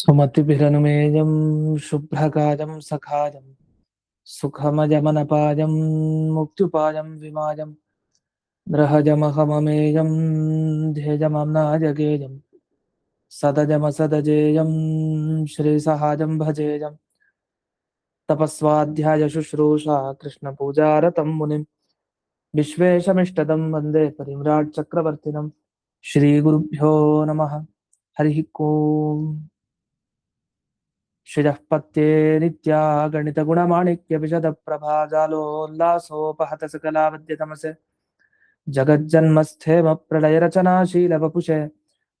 सुमतिभिरनुमेयं शुभ्रकाजं सखाजं सुखमजमनपाजं मुक्त्युपायं विमाजं नृहजमहममेयं ध्येयमम्नाजगेयं सदजमसदजेयं श्रीसहाजं भजेयं तपस्वाध्याय शुश्रूषा कृष्णपूजारतं मुनिं विश्वेशमिष्टदं वन्दे परिम्राट् चक्रवर्तिनं श्रीगुरुभ्यो नमः। हरिः ओम्। श्रियः पत्ये नित्या गणितगुणमाणिक्यविशदप्रभाजालोल्लासोपहत सकलावद्यतमसे जगज्जन्मस्थेमप्रलयरचनाशीलवपुषे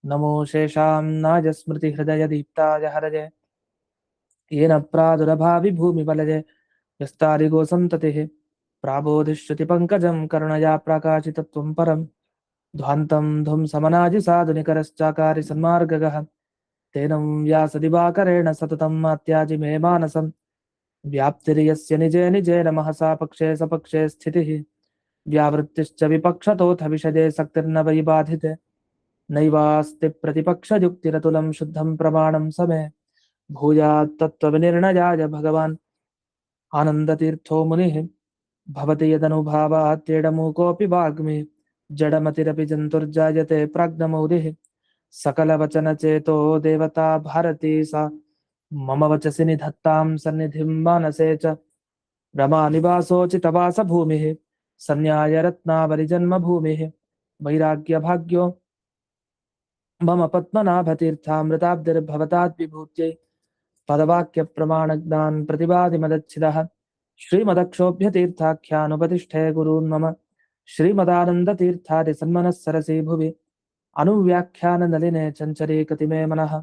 नमो शेषां नाजस्मृतिहृदयदीप्ताय हरजे येन प्रादुरभाविभूमिबलजे यस्तारिगोसन्ततिः प्राबोधिश्रुतिपङ्कजं करुणया प्राकाशितत्वं परं ध्वान्तं धुंसमनाजिसाधुनिकरश्चाकारि सन्मार्गगः तेनं व्यासदिवाकरेण सततं मात्याजि मे मानसं व्याप्तिर्यस्य निजे निजेन महसा पक्षे सपक्षे स्थितिः व्यावृत्तिश्च विपक्षतोऽथ विषदे सक्तिर्न वै बाधिते नैवास्ति प्रतिपक्षयुक्तिरतुलं शुद्धं प्रमाणं समे भूयात् तत्त्वविनिर्णयाय भगवान् आनन्दतीर्थो मुनिः भवति यदनुभावात् तेडमूकोऽपि वाग्मी जडमतिरपि जन्तुर्जायते प्राज्ञमौलिः सकलवचनचेतो देवता भारती सा मम वचसि निधत्तां सन्निधिं मानसे च रमानिवासोचितवासभूमिः सन्न्यायरत्नावलिजन्मभूमिः वैराग्यभाग्यो मम पद्मनाभतीर्थामृताब्धिर्भवताद्विभूत्यै पदवाक्यप्रमाणज्ञान् प्रतिवादिमदच्छिदः श्रीमदक्षोभ्यतीर्थाख्यानुपतिष्ठे गुरून् मम श्रीमदानन्दतीर्थादिसन्मनः सरसि भुवि अनुव्याख्याननलिने चञ्चरीकृतिमे मनः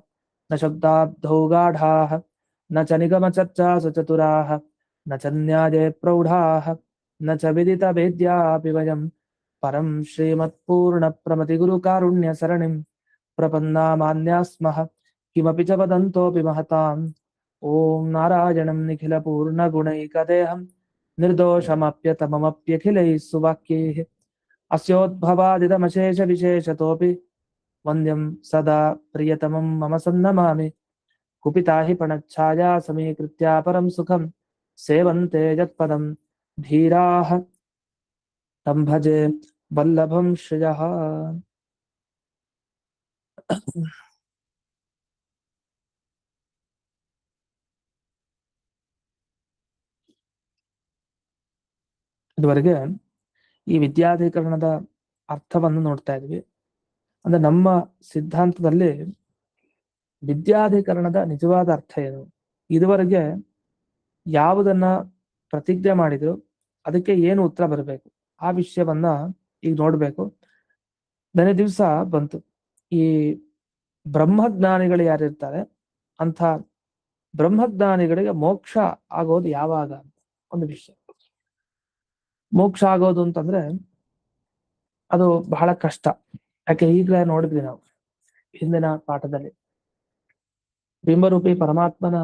न शब्दाब्धौ गाढाः न च निगमचर्चासु चतुराः न च न्याये प्रौढाः न च विदितवेद्यापि वयं परं श्रीमत्पूर्णप्रमतिगुरुकारुण्यसरणिं प्रपन्नामान्याः स्मः किमपि च वदन्तोऽपि महताम् ॐ नारायणं निखिलपूर्णगुणैकदेहं निर्दोषमप्यतममप्यखिलैः सुवाक्यैः अस्योद्भवादिदमशेषविशेषतोऽपि वन्द्यं सदा प्रियतमं मम सन्नमामि कुपिता हि पणच्छाया समीकृत्या परं सुखं सेवन्ते यत्पदं धीराः तं भजे वल्लभं श्रियः। ಇದುವರೆಗೆ ಈ ವಿದ್ಯಾಧಿಕರಣದ ಅರ್ಥವನ್ನು ನೋಡ್ತಾ ಇದ್ವಿ. ಅಂದ್ರೆ ನಮ್ಮ ಸಿದ್ಧಾಂತದಲ್ಲಿ ವಿದ್ಯಾಧಿಕರಣದ ನಿಜವಾದ ಅರ್ಥ ಏನು, ಇದುವರೆಗೆ ಯಾವುದನ್ನ ಪ್ರತಿಜ್ಞೆ ಮಾಡಿದ್ರು ಅದಕ್ಕೆ ಏನು ಉತ್ತರ ಬರಬೇಕು ಆ ವಿಷಯವನ್ನ ಈಗ ನೋಡ್ಬೇಕು. ನೆನೆ ದಿವಸ ಬಂತು ಈ ಬ್ರಹ್ಮಜ್ಞಾನಿಗಳು ಯಾರಿರ್ತಾರೆ ಅಂತ ಬ್ರಹ್ಮಜ್ಞಾನಿಗಳಿಗೆ ಮೋಕ್ಷ ಆಗೋದು ಯಾವಾಗ ಅಂತ ಒಂದು ವಿಷಯ. ಮೋಕ್ಷ ಆಗೋದು ಅಂತಂದ್ರೆ ಅದು ಬಹಳ ಕಷ್ಟ. ಯಾಕೆ ಈಗಲೇ ನೋಡಿದ್ವಿ ನಾವು ಹಿಂದಿನ ಪಾಠದಲ್ಲಿ ಬಿಂಬರೂಪಿ ಪರಮಾತ್ಮನ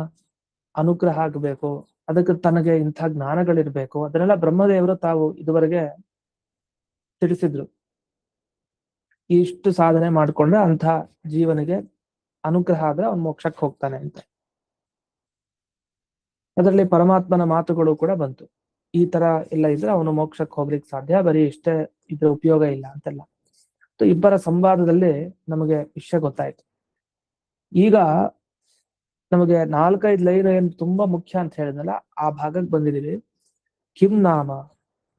ಅನುಗ್ರಹ ಆಗಬೇಕು, ಅದಕ್ಕೆ ತನಗೆ ಇಂಥ ಜ್ಞಾನಗಳಿರ್ಬೇಕು, ಅದನ್ನೆಲ್ಲ ಬ್ರಹ್ಮದೇವರು ತಾವು ಇದುವರೆಗೆ ತಿಳಿಸಿದ್ರು. ಇಷ್ಟು ಸಾಧನೆ ಮಾಡ್ಕೊಂಡ್ರೆ ಅಂಥ ಜೀವನಿಗೆ ಅನುಗ್ರಹ ಆದ್ರೆ ಅವನು ಮೋಕ್ಷಕ್ಕೆ ಹೋಗ್ತಾನೆ ಅಂತ. ಅದರಲ್ಲಿ ಪರಮಾತ್ಮನ ಮಾತುಗಳು ಕೂಡ ಬಂತು, ಈ ತರ ಎಲ್ಲ ಇದ್ರೆ ಅವನು ಮೋಕ್ಷಕ್ಕೆ ಹೋಗ್ಲಿಕ್ಕೆ ಸಾಧ್ಯ, ಬರೀ ಇಷ್ಟೇ ಇದ್ರ ಉಪಯೋಗ ಇಲ್ಲ ಅಂತೆಲ್ಲ. ಇಬ್ಬರ ಸಂವಾದದಲ್ಲಿ ನಮಗೆ ವಿಷಯ ಗೊತ್ತಾಯ್ತು. ಈಗ ನಮಗೆ 4-5 ಲೈನ್ ಏನು ತುಂಬಾ ಮುಖ್ಯ ಅಂತ ಹೇಳಿದ್ನಲ್ಲ, ಆ ಭಾಗಕ್ಕೆ ಬಂದಿದ್ದೀವಿ. ಕಿಂ ನಾಮ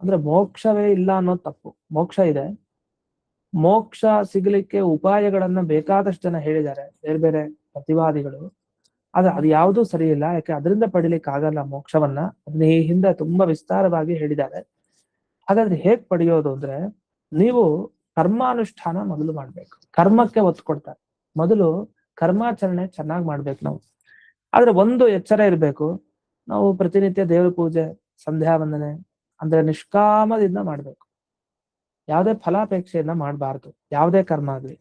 ಅಂದ್ರೆ ಮೋಕ್ಷವೇ ಇಲ್ಲ ಅನ್ನೋದು ತಪ್ಪು. ಮೋಕ್ಷ ಇದೆ, ಮೋಕ್ಷ ಸಿಗಲಿಕ್ಕೆ ಉಪಾಯಗಳನ್ನ ಬೇಕಾದಷ್ಟು ಜನ ಹೇಳಿದ್ದಾರೆ, ಬೇರೆ ಬೇರೆ ಪ್ರತಿವಾದಿಗಳು. ಆದ್ರೆ ಅದು ಯಾವುದೂ ಸರಿ ಇಲ್ಲ. ಯಾಕೆ ಅದರಿಂದ ಪಡಿಲಿಕ್ಕೆ ಆಗಲ್ಲ ಮೋಕ್ಷವನ್ನ, ಅದನ್ನ ಈ ಹಿಂದೆ ತುಂಬಾ ವಿಸ್ತಾರವಾಗಿ ಹೇಳಿದ್ದಾರೆ. ಹಾಗಾದ್ರೆ ಹೇಗ್ ಪಡೆಯೋದು ಅಂದ್ರೆ, ನೀವು ಕರ್ಮಾನುಷ್ಠಾನ ಮೊದಲು ಮಾಡ್ಬೇಕು. ಕರ್ಮಕ್ಕೆ ಒತ್ತು ಕೊಡ್ತಾರೆ, ಮೊದಲು ಕರ್ಮಾಚರಣೆ ಚೆನ್ನಾಗಿ ಮಾಡ್ಬೇಕು ನಾವು. ಆದ್ರೆ ಒಂದು ಎಚ್ಚರ ಇರಬೇಕು, ನಾವು ಪ್ರತಿನಿತ್ಯ ದೇವರ ಪೂಜೆ, ಸಂಧ್ಯಾ ವಂದನೆ ಅಂದ್ರೆ ನಿಷ್ಕಾಮದಿಂದ ಮಾಡ್ಬೇಕು. ಯಾವುದೇ ಫಲಾಪೇಕ್ಷೆಯನ್ನ ಮಾಡಬಾರ್ದು. ಯಾವುದೇ ಕರ್ಮ ಆಗ್ಲಿ,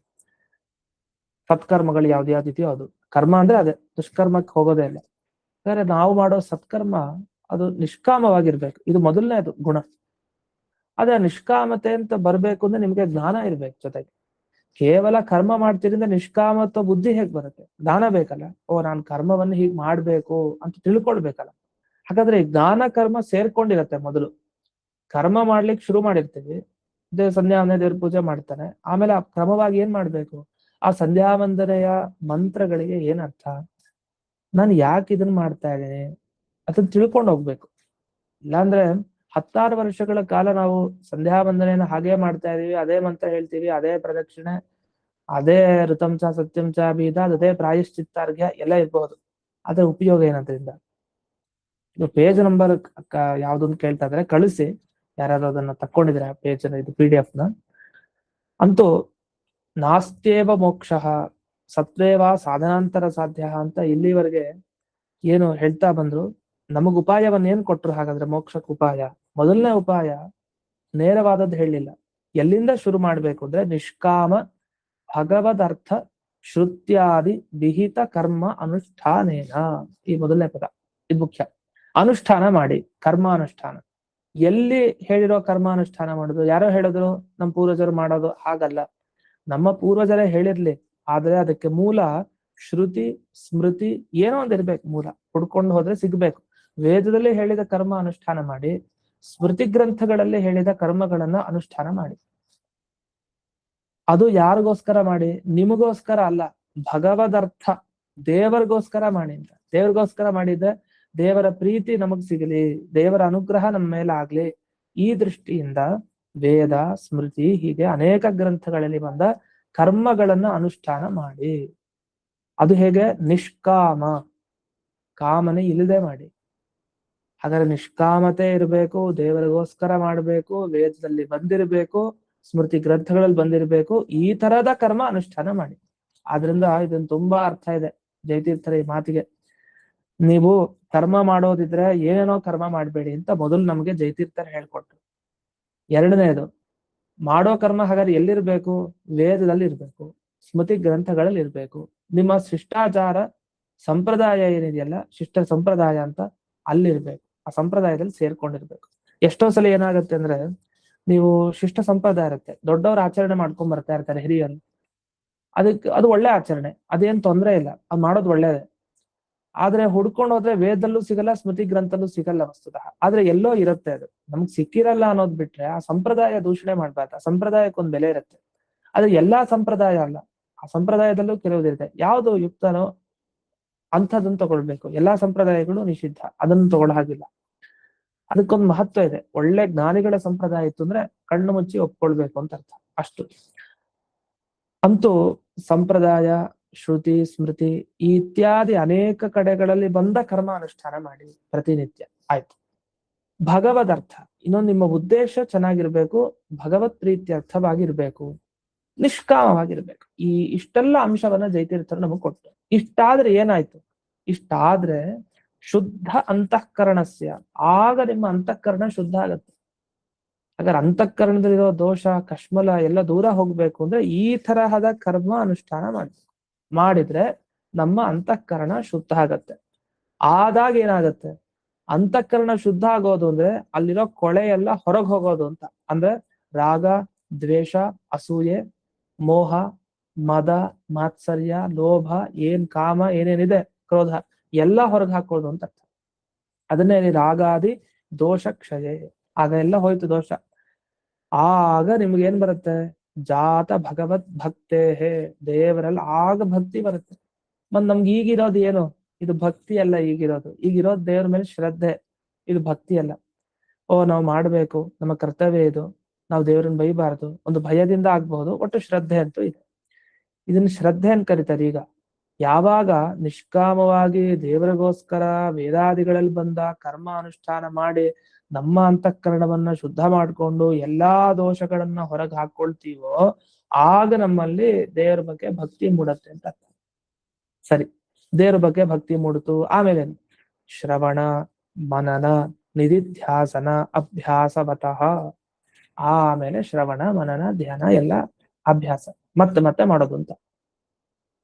ಸತ್ಕರ್ಮಗಳು ಯಾವ್ದ್ಯಾವ್ದಿದೆಯೋ ಅದು ಕರ್ಮ ಅಂದ್ರೆ ಅದೇ, ದುಷ್ಕರ್ಮಕ್ಕೆ ಹೋಗೋದೇ ಇಲ್ಲ. ಯಾಕಂದ್ರೆ ನಾವು ಮಾಡೋ ಸತ್ಕರ್ಮ ಅದು ನಿಷ್ಕಾಮವಾಗಿರ್ಬೇಕು, ಇದು ಮೊದಲನೇದು ಗುಣ. ಅದೇ ನಿಷ್ಕಾಮತೆ ಅಂತ ಬರ್ಬೇಕು ಅಂದ್ರೆ ನಿಮ್ಗೆ ಜ್ಞಾನ ಇರ್ಬೇಕು ಜೊತೆಗೆ. ಕೇವಲ ಕರ್ಮ ಮಾಡ್ತಿರಿಂದ ನಿಷ್ಕಾಮತ್ವ ಬುದ್ಧಿ ಹೇಗ್ ಬರುತ್ತೆ? ಜ್ಞಾನ ಬೇಕಲ್ಲ. ನಾನು ಕರ್ಮವನ್ನು ಹೀಗ್ ಮಾಡ್ಬೇಕು ಅಂತ ತಿಳ್ಕೊಳ್ಬೇಕಲ್ಲ. ಹಾಗಾದ್ರೆ ಈ ಜ್ಞಾನ ಕರ್ಮ ಸೇರ್ಕೊಂಡಿರತ್ತೆ. ಮೊದಲು ಕರ್ಮ ಮಾಡ್ಲಿಕ್ಕೆ ಶುರು ಮಾಡಿರ್ತೀವಿ, ಸಂಧ್ಯಾ ವಂದನೆ ದೇವ್ರ ಪೂಜೆ ಮಾಡ್ತಾನೆ, ಆಮೇಲೆ ಆ ಕ್ರಮವಾಗಿ ಏನ್ ಮಾಡ್ಬೇಕು? ಆ ಸಂಧ್ಯಾ ವಂದನೆಯ ಮಂತ್ರಗಳಿಗೆ ಏನ್ ಅರ್ಥ, ನಾನು ಯಾಕೆ ಇದನ್ನ ಮಾಡ್ತಾ ಇದ್ದೀನಿ ಅದನ್ನ ತಿಳ್ಕೊಂಡು ಹೋಗ್ಬೇಕು. ಇಲ್ಲಾಂದ್ರೆ 16 ವರ್ಷಗಳ ಕಾಲ ನಾವು ಸಂಧ್ಯಾ ವಂದನೆಯನ್ನ ಹಾಗೆ ಮಾಡ್ತಾ ಇದೀವಿ, ಅದೇ ಮಂತ್ರ ಹೇಳ್ತೀವಿ, ಅದೇ ಪ್ರದಕ್ಷಿಣೆ, ಅದೇ ಋತಂಚ ಸತ್ಯಂಚ ಬೀದ, ಅದೇ ಪ್ರಾಯಶ್ಚಿತ್ತಾರ್ಘ್ಯ ಎಲ್ಲ ಇರ್ಬಹುದು. ಅದ್ರ ಉಪಯೋಗ ಏನಂದ್ರಿಂದ? ಇದು ಪೇಜ್ ನಂಬರ್ ಯಾವ್ದೊಂದು ಕೇಳ್ತಾ ಇದ್ರೆ ಕಳಿಸಿ, ಯಾರು ಅದನ್ನ ತಕ್ಕೊಂಡಿದ್ರೆ ಪೇಜ್ ಇದು PDF ನ. ಅಂತೂ ನಾಸ್ತ್ಯೇವ ಮೋಕ್ಷ ಸತ್ವೇವ ಸಾಧನಾಂತರ ಸಾಧ್ಯ ಅಂತ ಇಲ್ಲಿವರೆಗೆ ಏನು ಹೇಳ್ತಾ ಬಂದ್ರು. ನಮಗ್ ಉಪಾಯವನ್ನ ಏನ್ ಕೊಟ್ರು? ಹಾಗಾದ್ರೆ ಮೋಕ್ಷಕ್ಕೆ ಉಪಾಯ, ಮೊದಲನೇ ಉಪಾಯ ನೇರವಾದದ್ದು ಹೇಳಿಲ್ಲ. ಎಲ್ಲಿಂದ ಶುರು ಮಾಡ್ಬೇಕು ಅಂದ್ರೆ ನಿಷ್ಕಾಮ ಭಗವದರ್ಥ ಶ್ರುತ್ಯಾದಿ ವಿಹಿತ ಕರ್ಮ ಅನುಷ್ಠಾನೇನ. ಈ ಮೊದಲನೇ ಪದ ಇದು ಮುಖ್ಯ. ಅನುಷ್ಠಾನ ಮಾಡಿ, ಕರ್ಮಾನುಷ್ಠಾನ. ಎಲ್ಲಿ ಹೇಳಿರೋ ಕರ್ಮಾನುಷ್ಠಾನ ಮಾಡೋದು? ಯಾರೋ ಹೇಳಿದ್ರು ನಮ್ಮ ಪೂರ್ವಜರು ಮಾಡೋದು, ಹಾಗಲ್ಲ. ನಮ್ಮ ಪೂರ್ವಜರೇ ಹೇಳಿರ್ಲಿ, ಆದ್ರೆ ಅದಕ್ಕೆ ಮೂಲ ಶ್ರುತಿ ಸ್ಮೃತಿ ಏನೋ ಒಂದ್ ಇರ್ಬೇಕು. ಮೂಲ ಹುಡ್ಕೊಂಡು ಹೋದ್ರೆ ಸಿಗ್ಬೇಕು. ವೇದದಲ್ಲಿ ಹೇಳಿದ ಕರ್ಮ ಅನುಷ್ಠಾನ ಮಾಡಿ, ಸ್ಮೃತಿ ಗ್ರಂಥಗಳಲ್ಲಿ ಹೇಳಿದ ಕರ್ಮಗಳನ್ನ ಅನುಷ್ಠಾನ ಮಾಡಿ. ಅದು ಯಾರಿಗೋಸ್ಕರ ಮಾಡಿ? ನಿಮಗೋಸ್ಕರ ಅಲ್ಲ, ಭಗವದರ್ಥ, ದೇವರಿಗೋಸ್ಕರ ಮಾಡಿ ಅಂತ. ದೇವರಿಗೋಸ್ಕರ ಮಾಡಿದ್ರೆ ದೇವರ ಪ್ರೀತಿ ನಮಗ್ ಸಿಗಲಿ, ದೇವರ ಅನುಗ್ರಹ ನಮ್ಮ ಮೇಲೆ ಆಗ್ಲಿ. ಈ ದೃಷ್ಟಿಯಿಂದ ವೇದ ಸ್ಮೃತಿ ಹೀಗೆ ಅನೇಕ ಗ್ರಂಥಗಳಲ್ಲಿ ಬಂದ ಕರ್ಮಗಳನ್ನ ಅನುಷ್ಠಾನ ಮಾಡಿ. ಅದು ಹೇಗೆ? ನಿಷ್ಕಾಮ, ಕಾಮನೆ ಇಲ್ಲದೆ ಮಾಡಿ. ಹಾಗಾದ್ರೆ ನಿಷ್ಕಾಮತೆ ಇರಬೇಕು, ದೇವರಿಗೋಸ್ಕರ ಮಾಡಬೇಕು, ವೇದದಲ್ಲಿ ಬಂದಿರಬೇಕು, ಸ್ಮೃತಿ ಗ್ರಂಥಗಳಲ್ಲಿ ಬಂದಿರಬೇಕು. ಈ ತರದ ಕರ್ಮ ಅನುಷ್ಠಾನ ಮಾಡಿ. ಆದ್ರಿಂದ ಇದನ್ನ ತುಂಬಾ ಅರ್ಥ ಇದೆ ಜಯತೀರ್ಥರ ಈ ಮಾತಿಗೆ. ನೀವು ಕರ್ಮ ಮಾಡೋದಿದ್ರೆ ಏನೇನೋ ಕರ್ಮ ಮಾಡಬೇಡಿ ಅಂತ ಮೊದಲು ನಮ್ಗೆ ಜಯತೀರ್ಥರು ಹೇಳ್ಕೊಟ್ರು. ಎರಡನೇದು, ಮಾಡೋ ಕರ್ಮ ಹಾಗಾದ್ರೆ ಎಲ್ಲಿರ್ಬೇಕು? ವೇದದಲ್ಲಿ ಇರ್ಬೇಕು, ಸ್ಮೃತಿ ಗ್ರಂಥಗಳಲ್ಲಿ ಇರ್ಬೇಕು. ನಿಮ್ಮ ಶಿಷ್ಟಾಚಾರ ಸಂಪ್ರದಾಯ ಏನಿದೆಯಲ್ಲ, ಶಿಷ್ಟ ಸಂಪ್ರದಾಯ ಅಂತ, ಅಲ್ಲಿರ್ಬೇಕು. ಆ ಸಂಪ್ರದಾಯದಲ್ಲಿ ಸೇರ್ಕೊಂಡಿರ್ಬೇಕು. ಎಷ್ಟೋ ಸಲ ಏನಾಗುತ್ತೆ ಅಂದ್ರೆ, ನೀವು ಶಿಷ್ಟ ಸಂಪ್ರದಾಯ ಇರುತ್ತೆ, ದೊಡ್ಡವ್ರ ಆಚರಣೆ ಮಾಡ್ಕೊಂಡ್ ಬರ್ತಾ ಇರ್ತಾರೆ ಹಿರಿಯರು, ಅದು ಒಳ್ಳೆ ಆಚರಣೆ, ಅದೇನ್ ತೊಂದ್ರೆ ಇಲ್ಲ, ಅದು ಮಾಡೋದು ಒಳ್ಳೇದೇ. ಆದ್ರೆ ಹುಡ್ಕೊಂಡು ಹೋದ್ರೆ ವೇದಲ್ಲೂ ಸಿಗಲ್ಲ, ಸ್ಮೃತಿ ಗ್ರಂಥಲ್ಲೂ ಸಿಗಲ್ಲ ವಸ್ತುತಃ. ಆದ್ರೆ ಎಲ್ಲೋ ಇರುತ್ತೆ, ಅದು ನಮ್ಗ್ ಸಿಕ್ಕಿರಲ್ಲ ಅನ್ನೋದ್ ಬಿಟ್ರೆ ಆ ಸಂಪ್ರದಾಯ ದೂಷಣೆ ಮಾಡ್ಬಾರ್ದು. ಆ ಸಂಪ್ರದಾಯಕ್ಕೊಂದ್ ಬೆಲೆ ಇರುತ್ತೆ. ಆದ್ರೆ ಎಲ್ಲಾ ಸಂಪ್ರದಾಯ ಅಲ್ಲ, ಆ ಸಂಪ್ರದಾಯದಲ್ಲೂ ಕೆಲವುದಿರುತ್ತೆ. ಯಾವ್ದು ಯುಕ್ತನೋ ಅಂಥದನ್ನ ತಗೊಳ್ಬೇಕು. ಎಲ್ಲಾ ಸಂಪ್ರದಾಯಗಳು ನಿಷಿದ್ಧ, ಅದನ್ನು ತಗೊಳ್ಳೋ ಹಾಗಿಲ್ಲ. ಅದಕ್ಕೊಂದು ಮಹತ್ವ ಇದೆ. ಒಳ್ಳೆ ಜ್ಞಾನಿಗಳ ಸಂಪ್ರದಾಯ ಇತ್ತು ಅಂದ್ರೆ ಕಣ್ಣು ಮುಚ್ಚಿ ಒಪ್ಕೊಳ್ಬೇಕು ಅಂತ ಅರ್ಥ, ಅಷ್ಟು. ಅಂತೂ ಸಂಪ್ರದಾಯ, ಶ್ರುತಿ ಸ್ಮೃತಿ ಇತ್ಯಾದಿ ಅನೇಕ ಕಡೆಗಳಲ್ಲಿ ಬಂದ ಕರ್ಮ ಅನುಷ್ಠಾನ ಮಾಡಿ ಪ್ರತಿನಿತ್ಯ. ಆಯ್ತು. ಭಗವದರ್ಥ, ಇನ್ನೊಂದು ನಿಮ್ಮ ಉದ್ದೇಶ ಚೆನ್ನಾಗಿರ್ಬೇಕು, ಭಗವತ್ ಪ್ರೀತ್ಯರ್ಥವಾಗಿರ್ಬೇಕು, ನಿಷ್ಕಾಮವಾಗಿರ್ಬೇಕು. ಇಷ್ಟೆಲ್ಲ ಅಂಶವನ್ನ ಜಯತೀರ್ಥರು ನಮಗ್ ಕೊಟ್ಟು. ಇಷ್ಟಾದ್ರೆ ಏನಾಯ್ತು? ಇಷ್ಟಾದ್ರೆ ಶುದ್ಧ ಅಂತಃಕರಣಸ್ಯ, ಆಗ ನಿಮ್ಮ ಅಂತಃಕರಣ ಶುದ್ಧ ಆಗತ್ತೆ. ಹಾಗಾದ್ರೆ ಅಂತಃಕರಣದಲ್ಲಿರೋ ದೋಷ ಕಶ್ಮಲ ಎಲ್ಲ ದೂರ ಹೋಗ್ಬೇಕು ಅಂದ್ರೆ ಈ ತರಹದ ಕರ್ಮ ಅನುಷ್ಠಾನ ಮಾಡಿದ್ರೆ ನಮ್ಮ ಅಂತಃಕರಣ ಶುದ್ಧ ಆಗತ್ತೆ. ಆದಾಗ ಏನಾಗತ್ತೆ? ಅಂತಃಕರಣ ಶುದ್ಧ ಆಗೋದು ಅಂದ್ರೆ ಅಲ್ಲಿರೋ ಕೊಳೆ ಎಲ್ಲ ಹೊರಗೆ ಹೋಗೋದು ಅಂತ. ಅಂದ್ರೆ ರಾಗ, ದ್ವೇಷ, ಅಸೂಯೆ, ಮೋಹ, ಮದ, ಮಾತ್ಸರ್ಯ, ಲೋಭ, ಕಾಮ ಏನೇನಿದೆ, ಕ್ರೋಧ ಎಲ್ಲ ಹೊರಗೆ ಹಾಕೋದು ಅಂತ ಅರ್ಥ. ಅದನ್ನೇ ರಾಗಾದಿ ದೋಷ ಕ್ಷಯ. ಆಗ ಎಲ್ಲ ಹೋಯ್ತು ದೋಷ. ಆಗ ನಿಮ್ಗೆ ಏನ್ ಬರುತ್ತೆ? ಜಾತ ಭಗವತ್ ಭಕ್ತೇ, ದೇವರಲ್ಲಿ ಆಗ ಭಕ್ತಿ ಬರುತ್ತೆ. ಮತ್ ನಮ್ಗೆ ಈಗಿರೋದು ಏನು? ಇದು ಭಕ್ತಿ ಅಲ್ಲ. ಈಗಿರೋದು ದೇವ್ರ ಮೇಲೆ ಶ್ರದ್ಧೆ, ಇದು ಭಕ್ತಿ ಅಲ್ಲ. ನಾವು ಮಾಡ್ಬೇಕು, ನಮ್ಮ ಕರ್ತವ್ಯ ಇದು, ನಾವು ದೇವ್ರನ್ನ ಬೈಬಾರ್ದು, ಒಂದು ಭಯದಿಂದ ಆಗ್ಬಹುದು, ಒಟ್ಟು ಶ್ರದ್ಧೆ ಅಂತೂ ಇದೆ. ಇದನ್ನ ಶ್ರದ್ಧೆ ಅಂತ ಕರೀತಾರೆ. ಈಗ ಯಾವಾಗ ನಿಷ್ಕಾಮವಾಗಿ ದೇವರಿಗೋಸ್ಕರ ವೇದಾದಿಗಳಲ್ಲಿ ಬಂದ ಕರ್ಮ ಅನುಷ್ಠಾನ ಮಾಡಿ ನಮ್ಮ ಅಂತಃಕರಣವನ್ನ ಶುದ್ಧ ಮಾಡ್ಕೊಂಡು ಎಲ್ಲಾ ದೋಷಗಳನ್ನ ಹೊರಗೆ ಹಾಕೊಳ್ತೀವೋ ಆಗ ನಮ್ಮಲ್ಲಿ ದೇವರ ಬಗ್ಗೆ ಭಕ್ತಿ ಮೂಡತ್ತೆ ಅಂತ ಅರ್ಥ. ಸರಿ, ದೇವರ ಬಗ್ಗೆ ಭಕ್ತಿ ಮೂಡಿತು. ಆಮೇಲೆ ಶ್ರವಣ ಮನನ ನಿಧಿಧ್ಯಾಸನ ಅಭ್ಯಾಸವತಃ. ಆಮೇಲೆ ಶ್ರವಣ ಮನನ ಧ್ಯಾನ ಎಲ್ಲ ಅಭ್ಯಾಸ ಮತ್ತೆ ಮಾಡೋದು ಅಂತ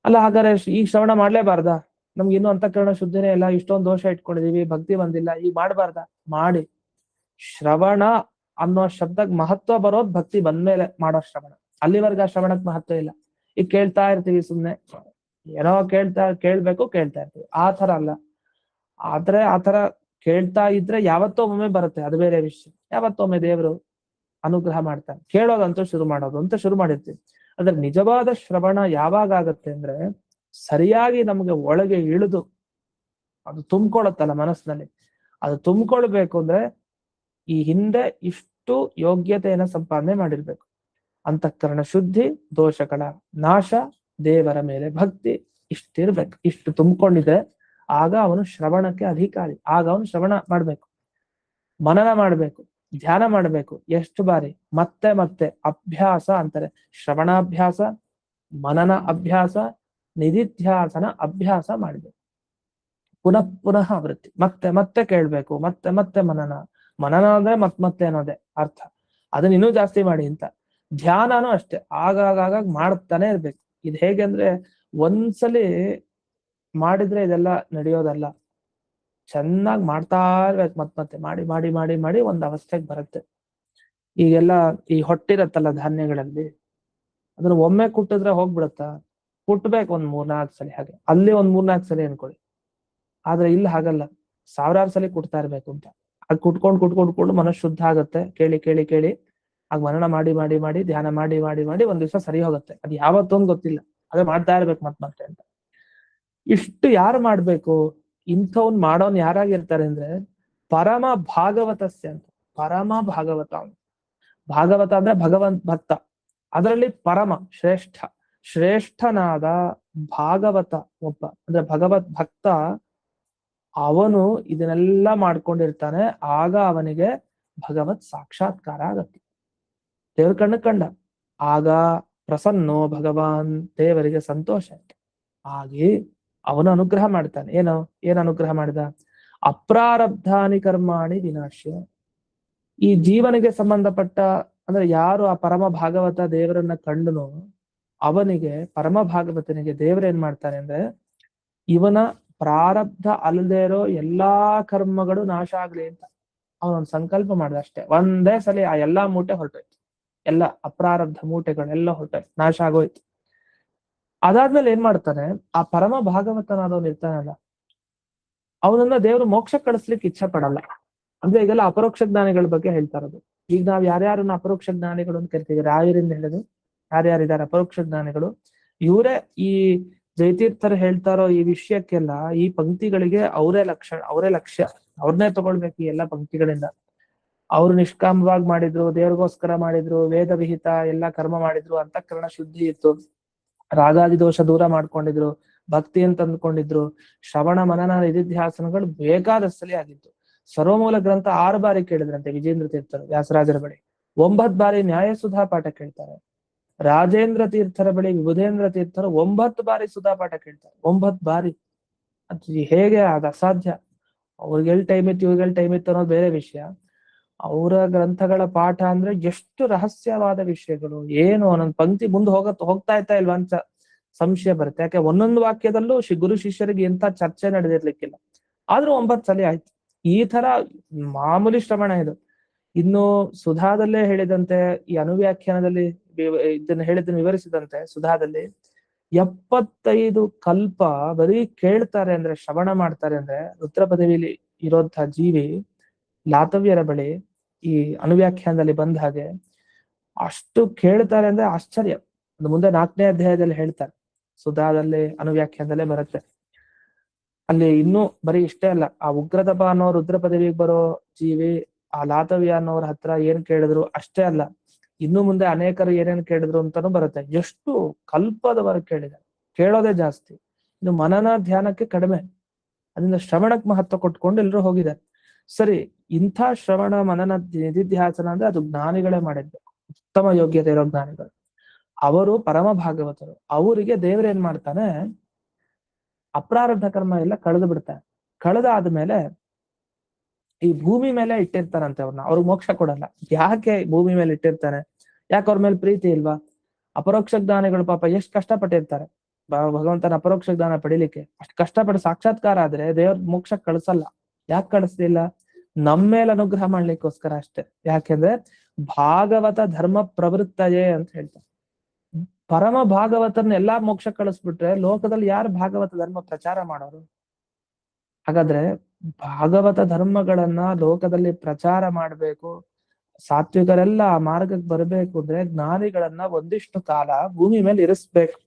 ಅಲ್ಲ. ಹಾಗಾದ್ರೆ ಈ ಶ್ರವಣ ಮಾಡ್ಲೇಬಾರ್ದಾ? ನಮ್ಗೆ ಇನ್ನೂ ಅಂತಃಕರಣ ಶುದ್ಧಿನೇ ಇಲ್ಲ, ಇಷ್ಟೊಂದು ದೋಷ ಇಟ್ಕೊಂಡಿದೀವಿ, ಭಕ್ತಿ ಬಂದಿಲ್ಲ, ಈಗ ಮಾಡ್ಬಾರ್ದಾ? ಮಾಡಿ. ಶ್ರವಣ ಅನ್ನೋ ಶಬ್ದಕ್ಕೆ ಮಹತ್ವ ಬರೋದ್ ಭಕ್ತಿ ಬಂದ್ಮೇಲೆ ಮಾಡೋ ಶ್ರವಣ. ಅಲ್ಲಿವರೆಗ ಶ್ರವಣಕ್ ಮಹತ್ವ ಇಲ್ಲ. ಈಗ ಕೇಳ್ತಾ ಇರ್ತೀವಿ ಸುಮ್ನೆ, ಏನೋ ಕೇಳ್ಬೇಕು ಕೇಳ್ತಾ ಇರ್ತೀವಿ, ಆ ತರ ಅಲ್ಲ. ಆದ್ರೆ ಆ ತರ ಕೇಳ್ತಾ ಇದ್ರೆ ಯಾವತ್ತೋ ಒಮ್ಮೆ ಬರುತ್ತೆ, ಅದು ಬೇರೆ ವಿಷಯ. ಯಾವತ್ತೊಮ್ಮೆ ದೇವರು ಅನುಗ್ರಹ ಮಾಡ್ತಾನೆ. ಕೇಳೋದಂತೂ ಶುರು ಮಾಡೋದು ಅಂತ ಶುರು ಮಾಡಿರ್ತೀವಿ. ಅದ್ರ ನಿಜವಾದ ಶ್ರವಣ ಯಾವಾಗ ಆಗತ್ತೆ ಅಂದ್ರೆ, ಸರಿಯಾಗಿ ನಮ್ಗೆ ಒಳಗೆ ಇಳಿದು ಅದು ತುಂಬಿಕೊಳ್ಳುತ್ತಲ್ಲ ಮನಸ್ಸಿನಲ್ಲಿ. ಅದು ತುಂಬಿಕೊಳ್ಬೇಕು ಅಂದ್ರೆ ಈ ಹಿಂದೆ ಇಷ್ಟು ಯೋಗ್ಯತೆಯನ್ನ ಸಂಪಾದನೆ ಮಾಡಿರ್ಬೇಕು. ಅಂತಃಕರಣ ಶುದ್ಧಿ, ದೋಷಗಳ ನಾಶ, ದೇವರ ಮೇಲೆ ಭಕ್ತಿ, ಇಷ್ಟಿರ್ಬೇಕು. ಇಷ್ಟು ತುಂಬಿಕೊಂಡಿದ್ರೆ ಆಗ ಅವನು ಶ್ರವಣಕ್ಕೆ ಅಧಿಕಾರಿ. ಆಗ ಅವನು ಶ್ರವಣ ಮಾಡ್ಬೇಕು, ಮನನ ಮಾಡ್ಬೇಕು, ಧ್ಯಾನ ಮಾಡ್ಬೇಕು. ಎಷ್ಟು ಬಾರಿ? ಮತ್ತೆ ಮತ್ತೆ ಅಭ್ಯಾಸ ಅಂತಾರೆ. ಶ್ರವಣಾಭ್ಯಾಸ, ಮನನ ಅಭ್ಯಾಸ, ನಿಧಿಧ್ಯಾಸನ ಅಭ್ಯಾಸ ಮಾಡ್ಬೇಕು. ಪುನಃ ಪುನಃ ಆವೃತ್ತಿ, ಮತ್ತೆ ಮತ್ತೆ ಕೇಳ್ಬೇಕು, ಮತ್ತೆ ಮತ್ತೆ ಮನನ. ಮನನ ಅಂದ್ರೆ ಮತ್ತೆ ಅನ್ನೋದೇ ಅರ್ಥ. ಅದನ್ನ ಇನ್ನೂ ಜಾಸ್ತಿ ಮಾಡಿ ಅಂತ. ಧ್ಯಾನನೂ ಅಷ್ಟೇ, ಆಗಾಗ ಮಾಡ್ತಾನೆ ಇರ್ಬೇಕು. ಇದು ಹೇಗೆ ಅಂದ್ರೆ, ಒಂದ್ಸಲಿ ಮಾಡಿದ್ರೆ ಇದೆಲ್ಲ ನಡೆಯೋದಲ್ಲ. ಚೆನ್ನಾಗಿ ಮಾಡ್ತಾ ಇರ್ಬೇಕು, ಮತ್ತೆ ಮಾಡಿ ಮಾಡಿ ಮಾಡಿ ಮಾಡಿ ಒಂದ್ ಅವಸ್ಥೆಗೆ ಬರುತ್ತೆ. ಈಗೆಲ್ಲ ಈ ಹೊಟ್ಟಿರತ್ತಲ್ಲ ಧಾನ್ಯಗಳಲ್ಲಿ, ಅದನ್ನ ಒಮ್ಮೆ ಕುಟ್ಟಿದ್ರೆ ಹೋಗ್ಬಿಡತ್ತಾ? ಕುಟ್ಬೇಕು ಒಂದ್ 3-4 ಸಲ. ಹಾಗೆ ಅಲ್ಲಿ ಒಂದ್ 3-4 ಸಲ ಅನ್ಕೊಳ್ಳಿ. ಆದ್ರೆ ಇಲ್ಲಿ ಹಾಗಲ್ಲ, ಸಾವಿರಾರು ಸಲ ಕುಟ್ತಾ ಇರ್ಬೇಕು ಅಂತ. ಅದು ಕುಟ್ಕೊಂಡು ಮನಸ್ಸು ಶುದ್ಧ ಆಗತ್ತೆ. ಕೇಳಿ ಕೇಳಿ ಕೇಳಿ ಆಗ ಮನನ ಮಾಡಿ ಮಾಡಿ ಮಾಡಿ ಧ್ಯಾನ ಮಾಡಿ ಮಾಡಿ ಮಾಡಿ ಒಂದ್ ದಿವಸ ಸರಿ ಹೋಗುತ್ತೆ. ಅದು ಯಾವತ್ತೊಂದು ಗೊತ್ತಿಲ್ಲ, ಅದೇ ಮಾಡ್ತಾ ಇರ್ಬೇಕು ಮತ್ತೆ ಅಂತ. ಇಷ್ಟು ಯಾರು ಮಾಡ್ಬೇಕು? ಇಂಥವ್ನ್ ಮಾಡೋನ್ ಯಾರಾಗಿರ್ತಾರೆ ಅಂದ್ರೆ, ಪರಮ ಭಾಗವತಸ್ಯ ಅಂತ. ಪರಮ ಭಾಗವತ ಅವನು. ಭಾಗವತ ಅಂದ್ರೆ ಭಗವಂತ ಭಕ್ತ. ಅದರಲ್ಲಿ ಪರಮ ಶ್ರೇಷ್ಠನಾದ ಭಾಗವತ ಒಬ್ಬ ಅಂದ್ರೆ ಭಗವತ್ ಭಕ್ತ. ಅವನು ಇದನ್ನೆಲ್ಲ ಮಾಡ್ಕೊಂಡಿರ್ತಾನೆ. ಆಗ ಅವನಿಗೆ ಭಗವತ್ ಸಾಕ್ಷಾತ್ಕಾರ ಆಗತ್ತೆ. ದೇವ್ರ ಕಂಡ ಆಗ ಪ್ರಸನ್ನೋ ಭಗವಾನ್, ದೇವರಿಗೆ ಸಂತೋಷ. ಹಾಗೆ ಅವನು ಅನುಗ್ರಹ ಮಾಡ್ತಾನೆ. ಏನ್ ಅನುಗ್ರಹ ಮಾಡಿದ? ಅಪ್ರಾರಬ್ಧಾನಿ ಕರ್ಮಾಣಿ ವಿನಾಶ್ಯ. ಈ ಜೀವನಿಗೆ ಸಂಬಂಧಪಟ್ಟ ಅಂದ್ರೆ ಯಾರು ಆ ಪರಮ ಭಾಗವತ ದೇವರನ್ನ ಕಂಡನೋ ಅವನಿಗೆ, ಪರಮ ಭಾಗವತನಿಗೆ ದೇವರೇನ್ ಮಾಡ್ತಾನೆ ಅಂದ್ರೆ, ಇವನ ಪ್ರಾರಬ್ಧ ಅಲ್ಲದೆ ಇರೋ ಎಲ್ಲಾ ಕರ್ಮಗಳು ನಾಶ ಆಗ್ಲಿ ಅಂತ ಅವನೊಂದು ಸಂಕಲ್ಪ ಮಾಡ್ದ ಅಷ್ಟೇ. ಒಂದೇ ಸಲ ಆ ಎಲ್ಲಾ ಮೂಟೆ ಹೊರಟೋಯ್ತು. ಎಲ್ಲ ಅಪ್ರಾರಬ್ಧ ಮೂಟೆಗಳೆಲ್ಲ ಹೊರಟೋಯ್ತು, ನಾಶ ಆಗೋಯ್ತು. ಅದಾದ್ಮೇಲೆ ಏನ್ ಮಾಡ್ತಾನೆ, ಆ ಪರಮ ಭಾಗವತನಾದವನು ಇರ್ತಾನಲ್ಲ, ಅವನನ್ನ ದೇವರು ಮೋಕ್ಷ ಕಳಿಸ್ಲಿಕ್ಕೆ ಇಚ್ಛೆ ಪಡಲ್ಲ. ಅಂದ್ರೆ ಈಗೆಲ್ಲ ಅಪರೋಕ್ಷ ಜ್ಞಾನಿಗಳ ಬಗ್ಗೆ ಹೇಳ್ತಾ ಇರೋದು. ಈಗ ನಾವ್ ಯಾರ್ಯಾರನ್ನ ಅಪರೋಕ್ಷ ಜ್ಞಾನಿಗಳು ಅಂತ ಕರಿತೀವಿ, ರಾಯರಿಂದ ಹೇಳಿದ್ರು ಯಾರ್ಯಾರಿದ್ದಾರೆ ಅಪರೋಕ್ಷ ಜ್ಞಾನಿಗಳು, ಇವರೇ ಈ ಜಯತೀರ್ಥರು ಹೇಳ್ತಾರೋ ಈ ವಿಷಯಕ್ಕೆಲ್ಲ, ಈ ಪಂಕ್ತಿಗಳಿಗೆ ಅವರೇ ಲಕ್ಷ್ಯ. ಅವ್ರನ್ನೇ ತಗೊಳ್ಬೇಕು ಈ ಎಲ್ಲಾ ಪಂಕ್ತಿಗಳಿಂದ. ಅವ್ರು ನಿಷ್ಕಾಮವಾಗಿ ಮಾಡಿದ್ರು, ದೇವ್ರಿಗೋಸ್ಕರ ಮಾಡಿದ್ರು, ವೇದ ವಿಹಿತ ಎಲ್ಲಾ ಕರ್ಮ ಮಾಡಿದ್ರು, ಅಂತಃಕರಣ ಶುದ್ಧಿ ಇತ್ತು, ರಾಗಾದಿ ದೋಷ ದೂರ ಮಾಡ್ಕೊಂಡಿದ್ರು, ಭಕ್ತಿ ಅಂತ ಅಂದ್ಕೊಂಡಿದ್ರು, ಶ್ರವಣ ಮನನ ನಿಧಿಧ್ಯಾಸನಗಳು ಬೇಕಾದಷ್ಟಲ್ಲಿ ಆಗಿತ್ತು. ಸರ್ವಮೂಲ ಗ್ರಂಥ 6 ಬಾರಿ ಕೇಳಿದ್ರಂತೆ ವಿಜೇಂದ್ರ ತೀರ್ಥರು ವ್ಯಾಸರಾಜರ ಬಳಿ. 9 ಬಾರಿ ನ್ಯಾಯ ಸುಧಾ ಪಾಠ ಕೇಳ್ತಾರೆ. ರಾಜೇಂದ್ರ ತೀರ್ಥರ ಬಳಿ ವಿಭುಧೇಂದ್ರ ತೀರ್ಥರು 9 ಬಾರಿ ಸುಧಾ ಪಾಠ ಕೇಳ್ತಾರೆ. 9 ಬಾರಿ. ಅದು ಹೇಗೆ? ಅದು ಅಸಾಧ್ಯ. ಅವ್ರಿಗೆಲ್ ಟೈಮ್ ಇತ್ತು, ಇವ್ರಿಗೆಲ್ ಟೈಮ್ ಇತ್ತು ಅನ್ನೋದು ಬೇರೆ ವಿಷಯ. ಅವರ ಗ್ರಂಥಗಳ ಪಾಠ ಅಂದ್ರೆ ಎಷ್ಟು ರಹಸ್ಯವಾದ ವಿಷಯಗಳು, ಏನು ಒಂದೊಂದು ಪಂಕ್ತಿ ಮುಂದೆ ಹೋಗ್ತಾ ಇಲ್ವಾ ಅಂತ ಸಂಶಯ ಬರುತ್ತೆ. ಯಾಕೆ ಒಂದೊಂದು ವಾಕ್ಯದಲ್ಲೂ ಗುರು ಶಿಷ್ಯರಿಗೆ ಎಂತ ಚರ್ಚೆ ನಡೆದಿರ್ಲಿಕ್ಕಿಲ್ಲ. ಆದ್ರೂ 9 ಸಲ ಆಯ್ತು. ಈ ತರ ಮಾಮೂಲಿ ಶ್ರವಣ ಇದು. ಇನ್ನು ಸುಧಾದಲ್ಲೇ ಹೇಳಿದಂತೆ, ಈ ಅನುವ್ಯಾಖ್ಯಾನದಲ್ಲಿ ಇದನ್ನ ವಿವರಿಸಿದಂತೆ, ಸುಧಾದಲ್ಲಿ 75 ಕಲ್ಪ ಬರೀ ಕೇಳ್ತಾರೆ ಅಂದ್ರೆ, ಶ್ರವಣ ಮಾಡ್ತಾರೆ ಅಂದ್ರೆ, ರುದ್ರ ಪದವಿಲಿ ಇರೋಂಥ ಜೀವಿ ಲಾತವ್ಯರ ಬಳಿ ಈ ಅನುವ್ಯಾಖ್ಯಾನದಲ್ಲಿ ಬಂದ ಹಾಗೆ ಅಷ್ಟು ಕೇಳ್ತಾರೆ ಅಂದ್ರೆ ಆಶ್ಚರ್ಯ. ಅದು ಮುಂದೆ 4ನೇ ಅಧ್ಯಾಯದಲ್ಲಿ ಹೇಳ್ತಾರೆ, ಸುಧಾದಲ್ಲಿ ಅನುವ್ಯಾಖ್ಯಾನದಲ್ಲೇ ಬರುತ್ತೆ. ಅಲ್ಲಿ ಇನ್ನೂ ಬರೀ ಇಷ್ಟೇ ಅಲ್ಲ, ಆ ಉಗ್ರತಪ ಅನ್ನೋ ರುದ್ರ ಪದವಿಗೆ ಬರೋ ಜೀವಿ ಆ ಲಾತವ್ಯ ಅನ್ನೋರ ಹತ್ರ ಏನ್ ಕೇಳಿದ್ರು ಅಷ್ಟೇ ಅಲ್ಲ, ಇನ್ನು ಮುಂದೆ ಅನೇಕರು ಏನೇನ್ ಕೇಳಿದ್ರು ಅಂತಾನು ಬರುತ್ತೆ. ಎಷ್ಟು ಕಲ್ಪದವರೆಗೆ ಕೇಳಿದ್ದಾರೆ, ಕೇಳೋದೇ ಜಾಸ್ತಿ. ಇನ್ನು ಮನನ ಧ್ಯಾನಕ್ಕೆ ಕಡಿಮೆ. ಅದರಿಂದ ಶ್ರವಣಕ್ಕೆ ಮಹತ್ವ ಕೊಟ್ಕೊಂಡು ಎಲ್ಲರೂ ಹೋಗಿದ್ದಾರೆ. ಸರಿ, ಇಂಥ ಶ್ರವಣ ಮನನ ನಿಧಿಧ್ಯಾಸನ ಅಂದ್ರೆ ಅದು ಜ್ಞಾನಿಗಳೇ ಮಾಡಿರ್ಬೇಕು, ಉತ್ತಮ ಯೋಗ್ಯತೆ ಇರೋ ಜ್ಞಾನಿಗಳು. ಅವರು ಪರಮ ಭಾಗವತರು. ಅವರಿಗೆ ದೇವರೇನ್ ಮಾಡ್ತಾನೆ, ಅಪ್ರಾರಬ್ಧ ಕರ್ಮ ಎಲ್ಲ ಕಳೆದು ಬಿಡ್ತಾನೆ. ಕಳೆದಾದ್ಮೇಲೆ ಈ ಭೂಮಿ ಮೇಲೆ ಇಟ್ಟಿರ್ತಾರಂತೆ ಅವ್ರನ್ನ. ಅವ್ರಿಗೆ ಮೋಕ್ಷ ಕೊಡಲ್ಲ. ಯಾಕೆ ಭೂಮಿ ಮೇಲೆ ಇಟ್ಟಿರ್ತಾನೆ? ಯಾಕೆ ಅವ್ರ ಮೇಲೆ ಪ್ರೀತಿ ಇಲ್ವಾ? ಅಪರೋಕ್ಷ ಜ್ಞಾನಿಗಳು ಪಾಪ ಎಷ್ಟು ಕಷ್ಟಪಟ್ಟಿರ್ತಾರೆ ಭಗವಂತನ ಅಪರೋಕ್ಷ ಜ್ಞಾನ ಪಡಿಲಿಕ್ಕೆ. ಅಷ್ಟು ಕಷ್ಟಪಟ್ಟು ಸಾಕ್ಷಾತ್ಕಾರ ಆದ್ರೆ ದೇವ್ರ ಮೋಕ್ಷ ಕಳಿಸಲ್ಲ. ಯಾಕೆ ಕಳಿಸ್ಲಿಲ್ಲ? ನಮ್ಮ ಮೇಲೆ ಅನುಗ್ರಹ ಮಾಡ್ಲಿಕ್ಕೋಸ್ಕರ ಅಷ್ಟೇ. ಯಾಕೆಂದ್ರೆ ಭಾಗವತ ಧರ್ಮ ಪ್ರವೃತ್ತಯೇ ಅಂತ ಹೇಳ್ತಾರೆ. ಪರಮ ಭಾಗವತರನ್ನ ಎಲ್ಲಾ ಮೋಕ್ಷ ಕಳಿಸ್ಬಿಟ್ರೆ ಲೋಕದಲ್ಲಿ ಯಾರು ಭಾಗವತ ಧರ್ಮ ಪ್ರಚಾರ ಮಾಡೋರು? ಹಾಗಾದ್ರೆ ಭಾಗವತ ಧರ್ಮಗಳನ್ನ ಲೋಕದಲ್ಲಿ ಪ್ರಚಾರ ಮಾಡ್ಬೇಕು, ಸಾತ್ವಿಕರೆಲ್ಲ ಆ ಮಾರ್ಗಕ್ಕೆ ಬರ್ಬೇಕು ಅಂದ್ರೆ ಜ್ಞಾನಿಗಳನ್ನ ಒಂದಿಷ್ಟು ಕಾಲ ಭೂಮಿ ಮೇಲೆ ಇರಿಸ್ಬೇಕು.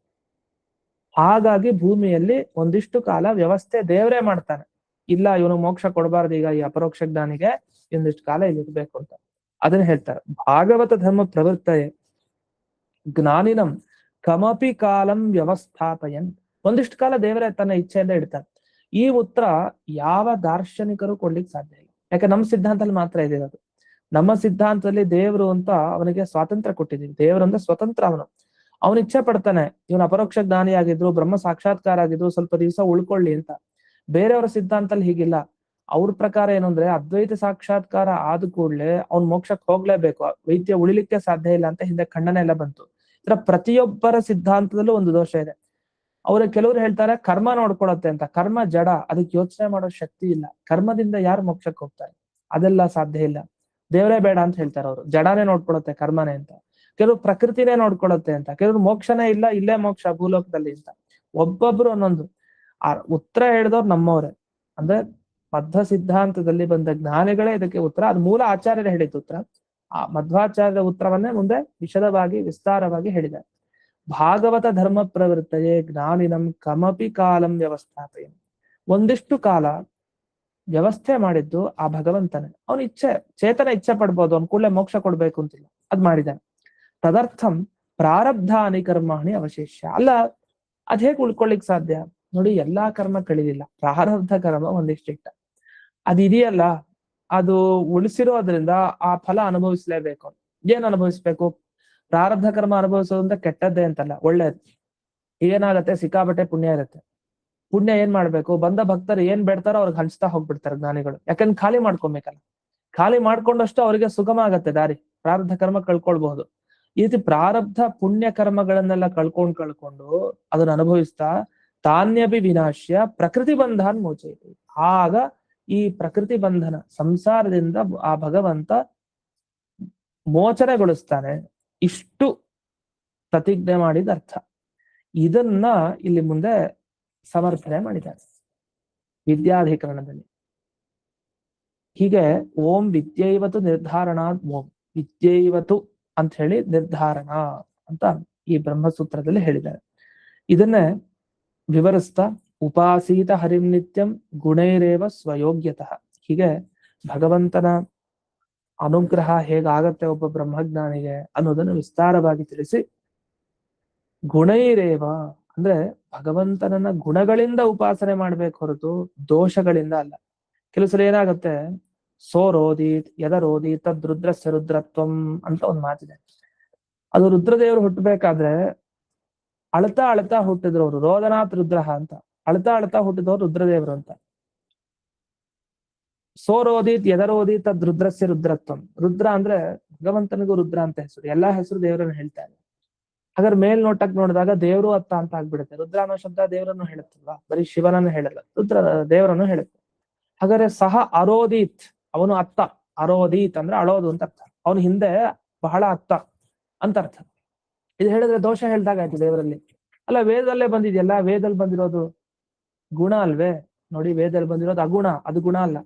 ಹಾಗಾಗಿ ಭೂಮಿಯಲ್ಲಿ ಒಂದಿಷ್ಟು ಕಾಲ ವ್ಯವಸ್ಥೆ ದೇವರೇ ಮಾಡ್ತಾನೆ. ಇಲ್ಲ ಇವನು ಮೋಕ್ಷ ಕೊಡಬಾರ್ದು ಈಗ ಈ ಅಪರೋಕ್ಷ ಜ್ಞಾನಿಗೆ, ಒಂದಿಷ್ಟು ಕಾಲ ಇಲ್ಲಿ ಇರ್ಬೇಕು ಅಂತ ಅದನ್ನ ಹೇಳ್ತಾರೆ. ಭಾಗವತ ಧರ್ಮ ಪ್ರವೃತ್ತಯೇ ಜ್ಞಾನಿನಂ ಕಮಪಿ ಕಾಲಂ ವ್ಯವಸ್ಥಾಪಯನ್. ಒಂದಿಷ್ಟು ಕಾಲ ದೇವರೇ ತನ್ನ ಇಚ್ಛೆಯಿಂದ ಇಡ್ತಾನೆ. ಈ ಉತ್ತರ ಯಾವ ದಾರ್ಶನಿಕರು ಕೊಡ್ಲಿಕ್ಕೆ ಸಾಧ್ಯ ಇಲ್ಲ. ಯಾಕೆ ನಮ್ಮ ಸಿದ್ಧಾಂತದಲ್ಲಿ ಮಾತ್ರ ಇದೆ ಅದು. ನಮ್ಮ ಸಿದ್ಧಾಂತದಲ್ಲಿ ದೇವರು ಅಂತ ಅವನಿಗೆ ಸ್ವಾತಂತ್ರ್ಯ ಕೊಟ್ಟಿದ್ದೀವಿ. ದೇವರು ಅಂದ್ರೆ ಸ್ವತಂತ್ರ. ಅವನು ಇಚ್ಛೆ ಪಡ್ತಾನೆ ಇವನು ಅಪರೋಕ್ಷ ಜ್ಞಾನಿ ಆಗಿದ್ರು, ಬ್ರಹ್ಮ ಸಾಕ್ಷಾತ್ಕಾರ ಆಗಿದ್ರು, ಸ್ವಲ್ಪ ದಿವಸ ಉಳ್ಕೊಳ್ಳಿ ಅಂತ. ಬೇರೆಯವರ ಸಿದ್ಧಾಂತದಲ್ಲಿ ಹೀಗಿಲ್ಲ. ಅವ್ರ ಪ್ರಕಾರ ಏನು ಅಂದ್ರೆ ಅದ್ವೈತ ಸಾಕ್ಷಾತ್ಕಾರ ಆದ ಕೂಡ್ಲೆ ಅವ್ನ್ ಮೋಕ್ಷಕ್ಕೆ ಹೋಗ್ಲೇಬೇಕು, ವೈದ್ಯ ಉಳಿಲಿಕ್ಕೆ ಸಾಧ್ಯ ಇಲ್ಲ ಅಂತ ಹಿಂದೆ ಖಂಡನೆ ಎಲ್ಲ ಬಂತು. ಇದರ ಪ್ರತಿಯೊಬ್ಬರ ಸಿದ್ಧಾಂತದಲ್ಲೂ ಒಂದು ದೋಷ ಇದೆ. ಅವ್ರ ಕೆಲವರು ಹೇಳ್ತಾರೆ ಕರ್ಮ ನೋಡ್ಕೊಳತ್ತೆ ಅಂತ. ಕರ್ಮ ಜಡ, ಅದಕ್ಕೆ ಯೋಚನೆ ಮಾಡೋ ಶಕ್ತಿ ಇಲ್ಲ. ಕರ್ಮದಿಂದ ಯಾರು ಮೋಕ್ಷಕ್ಕೆ ಹೋಗ್ತಾರೆ? ಅದೆಲ್ಲ ಸಾಧ್ಯ ಇಲ್ಲ, ದೇವರೇ ಬೇಡ ಅಂತ ಹೇಳ್ತಾರೆ ಅವರು. ಜಡಾನೇ ನೋಡ್ಕೊಳತ್ತೆ ಕರ್ಮನೇ ಅಂತ. ಕೆಲವರು ಪ್ರಕೃತಿನೇ ನೋಡ್ಕೊಳತ್ತೆ ಅಂತ. ಕೆಲವರು ಮೋಕ್ಷನೇ ಇಲ್ಲ, ಇಲ್ಲೇ ಮೋಕ್ಷ ಭೂಲೋಕದಲ್ಲಿ ಅಂತ. ಒಬ್ಬೊಬ್ರು ಒಂದೊಂದು ಆ ಉತ್ತರ ಹೇಳಿದವ್ರು ನಮ್ಮವ್ರೆ. ಅಂದ್ರೆ ಮಧ್ವ ಸಿದ್ಧಾಂತದಲ್ಲಿ ಬಂದ ಜ್ಞಾನಿಗಳೇ ಇದಕ್ಕೆ ಉತ್ತರ. ಅದು ಮೂಲ ಆಚಾರ್ಯರೇ ಹೇಳಿದ ಉತ್ತರ. ಆ ಮಧ್ವಾಚಾರ್ಯರ ಉತ್ತರವನ್ನೇ ಮುಂದೆ ವಿಶದವಾಗಿ ವಿಸ್ತಾರವಾಗಿ ಹೇಳಿದ್ದಾರೆ. ಭಾಗವತ ಧರ್ಮ ಪ್ರವೃತ್ತಯೇ ಜ್ಞಾನಿನಂ ಕಮಪಿ ಕಾಲಂ ವ್ಯವಸ್ಥಾಪಯ. ಒಂದಿಷ್ಟು ಕಾಲ ವ್ಯವಸ್ಥೆ ಮಾಡಿದ್ದು ಆ ಭಗವಂತನೇ. ಅವನ ಇಚ್ಛೆ, ಚೇತನ ಇಚ್ಛೆ ಪಡ್ಬೋದು, ಅವ್ನ ಕೂಡಲೇ ಮೋಕ್ಷ ಕೊಡ್ಬೇಕು ಅಂತಿಲ್ಲ, ಅದ್ ಮಾಡಿದ್ದಾನೆ. ತದರ್ಥಂ ಪ್ರಾರಬ್ಧಾನಿ ಕರ್ಮಾಣಿ ಅವಶೇಷ. ಅಲ್ಲ, ಅದ್ ಹೇಗೆ ಉಳ್ಕೊಳ್ಳಿಕ್ ಸಾಧ್ಯ? ನೋಡಿ, ಎಲ್ಲಾ ಕರ್ಮ ಕಳಿಲಿಲ್ಲ, ಪ್ರಾರಬ್ಧ ಕರ್ಮ ಒಂದಿಷ್ಟಿಟ್ಟ. ಅದಿದೆಯಲ್ಲ, ಅದು ಉಳಿಸಿರೋದ್ರಿಂದ ಆ ಫಲ ಅನುಭವಿಸ್ಲೇಬೇಕು. ಏನ್ ಅನುಭವಿಸ್ಬೇಕು? ಪ್ರಾರಬ್ಧ ಕರ್ಮ ಅನುಭವಿಸೋದ್ರಿಂದ ಕೆಟ್ಟದ್ದೇ ಅಂತಲ್ಲ, ಒಳ್ಳೇದು. ಏನಾಗತ್ತೆ? ಸಿಕ್ಕಾಬಟ್ಟೆ ಪುಣ್ಯ ಇರುತ್ತೆ. ಪುಣ್ಯ ಏನ್ ಮಾಡ್ಬೇಕು? ಬಂದ ಭಕ್ತರು ಏನ್ ಬೇಡ್ತಾರೋ ಅವ್ರಿಗೆ ಹಂಚ್ತಾ ಹೋಗ್ಬಿಡ್ತಾರೆ ಜ್ಞಾನಿಗಳು. ಯಾಕಂದ್ರೆ ಖಾಲಿ ಮಾಡ್ಕೊಬೇಕಲ್ಲ. ಖಾಲಿ ಮಾಡ್ಕೊಂಡಷ್ಟು ಅವರಿಗೆ ಸುಗಮ ಆಗತ್ತೆ ದಾರಿ. ಪ್ರಾರಬ್ಧ ಕರ್ಮ ಕಳ್ಕೊಳ್ಬಹುದು. ಈ ರೀತಿ ಪ್ರಾರಬ್ಧ ಪುಣ್ಯ ಕರ್ಮಗಳನ್ನೆಲ್ಲ ಕಳ್ಕೊಂಡು ಅದನ್ನ ಅನುಭವಿಸ್ತಾ ತಾನ್ಯಪಿ ವಿನಾಶ್ಯ ಪ್ರಕೃತಿ ಬಂಧನ್ ಮೋಚಯತಿ. ಆಗ ಈ ಪ್ರಕೃತಿ ಬಂಧನ ಸಂಸಾರದಿಂದ ಆ ಭಗವಂತ ಮೋಚನೆಗೊಳಿಸ್ತಾನೆ. ಇಷ್ಟು ಪ್ರತಿಜ್ಞೆ ಮಾಡಿದ ಅರ್ಥ. ಇದನ್ನ ಇಲ್ಲಿ ಮುಂದೆ ಸಮರ್ಥನೆ ಮಾಡಿದ್ದಾರೆ ವಿದ್ಯಾಧಿಕರಣದಲ್ಲಿ. ಹೀಗೆ ಓಂ ವಿದ್ಯೈವತು ನಿರ್ಧಾರಣ, ಓಂ ವಿದ್ಯೈವತು ಅಂತ ಹೇಳಿ ನಿರ್ಧಾರಣ ಅಂತ ಈ ಬ್ರಹ್ಮಸೂತ್ರದಲ್ಲಿ ಹೇಳಿದ್ದಾರೆ. ಇದನ್ನೇ ವಿವರಿಸ್ತಾ ಉಪಾಸೀತ ಹರಿಂ ನಿತ್ಯಂ ಗುಣೈರೇವ ಸ್ವಯೋಗ್ಯತಃ. ಹೀಗೆ ಭಗವಂತನ ಅನುಗ್ರಹ ಹೇಗಾಗತ್ತೆ ಒಬ್ಬ ಬ್ರಹ್ಮಜ್ಞಾನಿಗೆ ಅನ್ನೋದನ್ನು ವಿಸ್ತಾರವಾಗಿ ತಿಳಿಸಿ, ಗುಣೈರೇವ ಅಂದ್ರೆ ಭಗವಂತನನ್ನ ಗುಣಗಳಿಂದ ಉಪಾಸನೆ ಮಾಡ್ಬೇಕು ಹೊರತು ದೋಷಗಳಿಂದ ಅಲ್ಲ. ಕೆಲವು ಸಲ ಏನಾಗುತ್ತೆ, ಸೋರೋದೀತ್ ಯದರೋದಿ ತದ್ ರುದ್ರಸ್ಯ ರುದ್ರತ್ವಂ ಅಂತ ಒಂದು ಮಾತಿದೆ. ಅದು ರುದ್ರದೇವರು ಹುಟ್ಟಬೇಕಾದ್ರೆ ಅಳ್ತಾ ಅಳ್ತಾ ಹುಟ್ಟಿದ್ರು ಅವರು. ರೋದನಾಥ್ ರುದ್ರಹ ಅಂತ. ಅಳ್ತಾ ಹುಟ್ಟಿದವರು ರುದ್ರದೇವರು ಅಂತ. ಸೋರೋದಿತ್ ಯದರೋದಿ ತದ್ ರುದ್ರಸ್ಯ ರುದ್ರತ್ವಂ. ರುದ್ರ ಅಂದ್ರೆ ಭಗವಂತನಿಗೂ ರುದ್ರ ಅಂತ ಹೆಸರು. ಎಲ್ಲಾ ಹೆಸರು ದೇವರನ್ನು ಹೇಳ್ತಾ ಇದೆ. ಹಾಗಾದ್ರೆ ಮೇಲ್ನೋಟಕ್ಕೆ ನೋಡಿದಾಗ ದೇವರು ಅತ್ತ ಅಂತ ಆಗ್ಬಿಡುತ್ತೆ. ರುದ್ರ ಅನ್ನೋ ಶಬ್ದ ದೇವರನ್ನು ಹೇಳುತ್ತಲ್ವಾ, ಬರೀ ಶಿವನನ್ನು ಹೇಳಲ್ಲ, ರುದ್ರ ದೇವರನ್ನು ಹೇಳುತ್ತೆ. ಹಾಗಾದ್ರೆ ಸಹ ಅರೋದೀತ್, ಅವನು ಅತ್ತ. ಅರೋದೀತ್ ಅಂದ್ರೆ ಅಳೋದು ಅಂತ ಅರ್ಥ. ಅವನು ಹಿಂದೆ ಬಹಳ ಅತ್ತ ಅಂತ ಅರ್ಥ. ಇದು ಹೇಳಿದ್ರೆ ದೋಷ ಹೇಳ್ದಾಗ ಆಯ್ತು ದೇವರಲ್ಲಿ. ಅಲ್ಲ, ವೇದದಲ್ಲೇ ಬಂದಿದೆಯಲ್ಲ, ವೇದದಲ್ಲಿ ಬಂದಿರೋದು ಗುಣ ಅಲ್ವೇ? ನೋಡಿ, ವೇದದಲ್ಲಿ ಬಂದಿರೋದು ಅಗುಣ, ಅದು ಗುಣ ಅಲ್ಲ.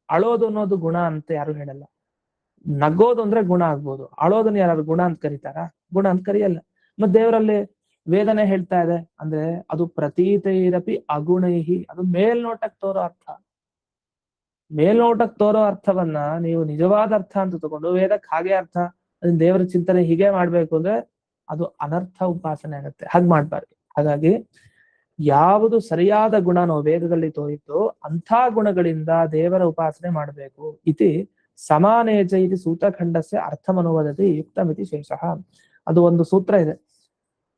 ಅಳೋದು ಅನ್ನೋದು ಗುಣ ಅಂತ ಯಾರು ಹೇಳಲ್ಲ. ನಗೋದು ಅಂದ್ರೆ ಗುಣ ಆಗ್ಬೋದು, ಅಳೋದನ್ನ ಯಾರು ಗುಣ ಅಂತ ಕರೀತಾರ? ಗುಣ ಅಂತ ಕರಿಯಲ್ಲ. ಮತ್ ದೇವರಲ್ಲಿ ವೇದನೆ ಹೇಳ್ತಾ ಇದೆ ಅಂದ್ರೆ ಅದು ಪ್ರತೀತೈರಪಿ ಅಗುಣೈಹಿ, ಅದು ಮೇಲ್ನೋಟಕ್ಕೆ ತೋರೋ ಅರ್ಥ. ಮೇಲ್ನೋಟಕ್ಕೆ ತೋರೋ ಅರ್ಥವನ್ನ ನೀವು ನಿಜವಾದ ಅರ್ಥ ಅಂತ ತಗೊಂಡು ವೇದಕ್ಕೆ ಹಾಗೆ ಅರ್ಥ, ಅದನ್ನ ದೇವರ ಚಿಂತನೆ ಹೀಗೆ ಮಾಡ್ಬೇಕು ಅಂದ್ರೆ ಅದು ಅನರ್ಥ ಉಪಾಸನೆ ಆಗುತ್ತೆ. ಹಾಗೆ ಮಾಡ್ಬಾರ್ದು. ಹಾಗಾಗಿ ಯಾವುದು ಸರಿಯಾದ ಗುಣನೋ ವೇದದಲ್ಲಿ ತೋರಿತ್ತು ಅಂಥ ಗುಣಗಳಿಂದ ದೇವರ ಉಪಾಸನೆ ಮಾಡಬೇಕು. ಇತಿ ಸಮಾನೇಚ ಇದು ಸೂತ್ರಖಂಡಸ್ಯ ಅರ್ಥಮನುವದತಿ ಯುಕ್ತಮಿತಿ ಶೇಷಃ. ಅದು ಒಂದು ಸೂತ್ರ ಇದೆ,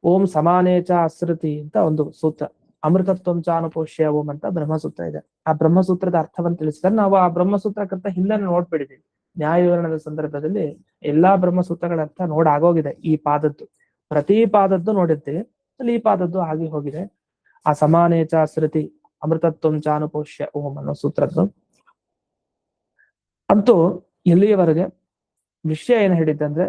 ಓಂ ಸಮಾನೇಚ ಅಸೃತಿ ಅಂತ ಒಂದು ಸೂತ್ರ. ಅಮೃತತ್ವಂ ಚಾನುಪೋಷ್ಯ ಓಂ ಅಂತ ಬ್ರಹ್ಮಸೂತ್ರ ಇದೆ. ಆ ಬ್ರಹ್ಮಸೂತ್ರದ ಅರ್ಥವನ್ನು ತಿಳಿಸಿದ್ರೆ ನಾವು ಆ ಬ್ರಹ್ಮಸೂತ್ರಕ್ಕಂತ ಹಿಂದೆ ನೋಡ್ಬಿಟ್ಟಿದ್ದೀವಿ. ನ್ಯಾಯ ವಿವರಣದ ಸಂದರ್ಭದಲ್ಲಿ ಎಲ್ಲಾ ಬ್ರಹ್ಮಸೂತ್ರಗಳ ಅರ್ಥ ನೋಡಾಗೋಗಿದೆ. ಈ ಪಾದದ್ದು ಪ್ರತಿ ಪಾದದ್ದು ನೋಡಿರ್ತೀವಿ, ಅಲ್ಲಿ ಈ ಪಾದದ್ದು ಆಗಿ ಹೋಗಿದೆ. ಆ ಸಮಾನೇಚ ಅಸೃತಿ ಅಮೃತತ್ವಂ ಚಾನುಪೋಷ್ಯ ಓಂ ಅನ್ನೋ ಸೂತ್ರದ್ದು. ಅಂತೂ ಇಲ್ಲಿಯವರೆಗೆ ವಿಷಯ ಏನ್ ಹೇಳಿದ್ದಂದ್ರೆ